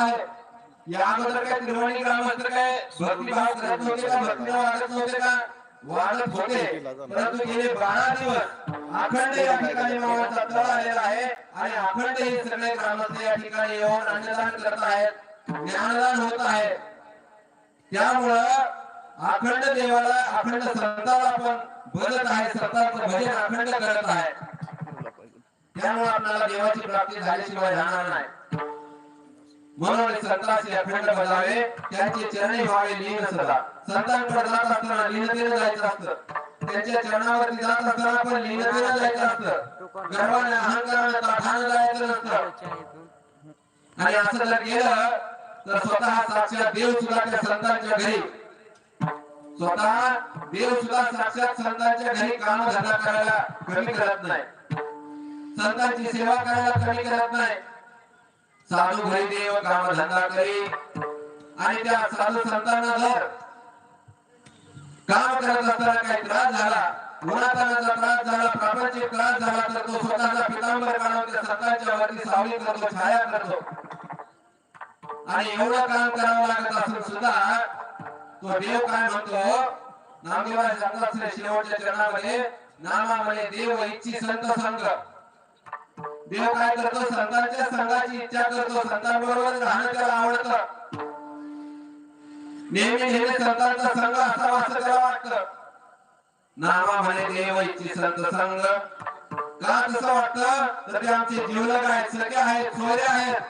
आहे. या अगोदर काय त्रिवेणी ग्रामस्थ काय भक्तिभाव करत होते का, भक्तीने वागत नव्हते का? वागत होते. परंतु गेले 12 दिवस अखंड या ठिकाणी मामाचा तळ आलेला आहे आणि अखंड हे सगळे ग्रामस्थ या ठिकाणी येऊन अन्नदान करत आहेत, ज्ञानदान होत आहे. त्यामुळं अखंड देवाला, अखंड संताला आपण बोलत आहे, संतांचं भजन अखंड करत आहे. त्यामुळे आपल्याला देवाची प्राप्ती झाल्याशिवाय राहणार नाही. म्हणून संतांचे अखंड बजावे, त्यांचे चरणी व्हावे लीन सदा. संतांकडे जात असताना लीनतेने जायचं असतं, त्यांच्या चरणावरती जात असताना पण लीनतेने जायचं असतं. गर्वाने अहंकाराने ताठाने जायचं नसतं. आणि असं जर केलं तर स्वतः साक्षात देव सुद्धा त्या संतांच्या घरी, स्वतः देव सुद्धा साक्षात संतांच्या घरी काम धंदा करायला कमी करत नाही, संतांची सेवा करायला कमी करत नाही. साधू घरी देव काम धंदा करी. आणि त्या साधू संतांना जर काम करत असताना काही त्रास झाला, उन्हातानाचा त्रास झाला, प्रापंचिक त्रास झाला, तर तो स्वतःचा पितांबर काढून त्या संतांच्या वरती सावली करतो, छाया करतो. आणि एवढं काम करावं लागत असून सुद्धा तो देव काय म्हणतो, नामदेवाच्या संतांच्या शेवटच्या चरणामध्ये नामामध्ये देव इच्छी संत संग. देव काय करतो, संतांच्या संघाची इच्छा करतो, संतांबरोबर राहणं त्याला आवडतं. नेहमी नेहमी संतांचा संघ असावा असं त्याला वाटतं. नामामध्ये देव इच्छी संत संघ. का तसं वाटतं, तर ते आमचे जीवलग आहेत, सगळे आहेत, सोयरे आहेत.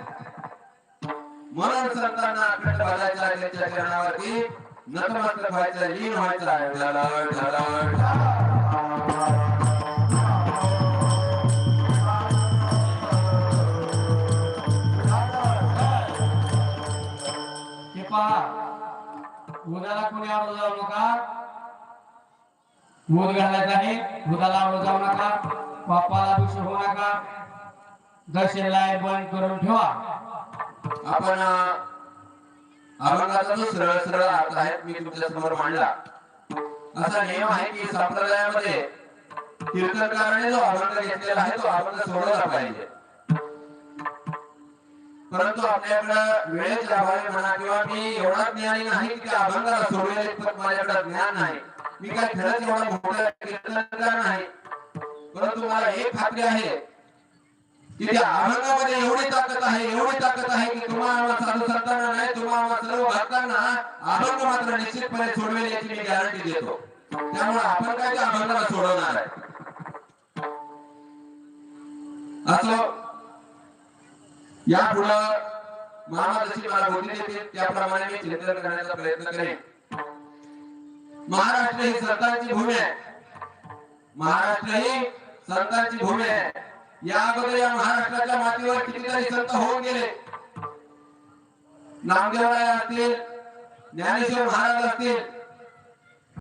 म्हणून संतांना अखंड बघायचं आहे, त्यांच्या चरणावरती नतमस्तक व्हायचं, लीन व्हायचं आहे. उदाला कोणी आवड जाऊ नका, मूद घालायचा आहे, उदाला आवड जाऊ नका, बाप्पाला दुष्ट होऊ नका, दर्शनला बंद करून ठेवा. आपण अभंगाचा जो सरळ सरळ अर्थ आहे मी तुमच्या समोर मांडला. असा नियम आहे की संप्रदायामध्ये कीर्तनकाराने जो अभंग घेतलेला आहे तो अभंग सोडवला पाहिजे. परंतु आपल्याकडे वेळेच्या अभावी म्हणा किंवा मी एवढा ज्ञानी नाही की त्या अभंगाला सोडवेल इतपत माझ्याकडे ज्ञान नाही. मी काय खरंच एवढा मोठा कीर्तनकार नाही. परंतु मला एक खात्री आहे की त्या अभंगामध्ये एवढी ताकद आहे, एवढी ताकद आहे की तुम्हाला साधू संतांना नाही, तुम्हाला सर्व भक्तांना अभंग मात्र निश्चितपणे सोडवेल याची मी गॅरंटी देतो. त्यामुळे आपण काय त्या अभंगाला सोडवणार आहे. असो, यापुढं मामा जशी मला बुद्धी देते त्याप्रमाणे मी चिंतन करण्याचा प्रयत्न करेन. महाराष्ट्र ही संतांची भूमी आहे. महाराष्ट्र ही संतांची भूमी आहे. या अगोदर या महाराष्ट्राच्या मातीवर कितीतरी संत होऊन गेले. नामदेवराय असतील, ज्ञानेश्वर महाराज असतील,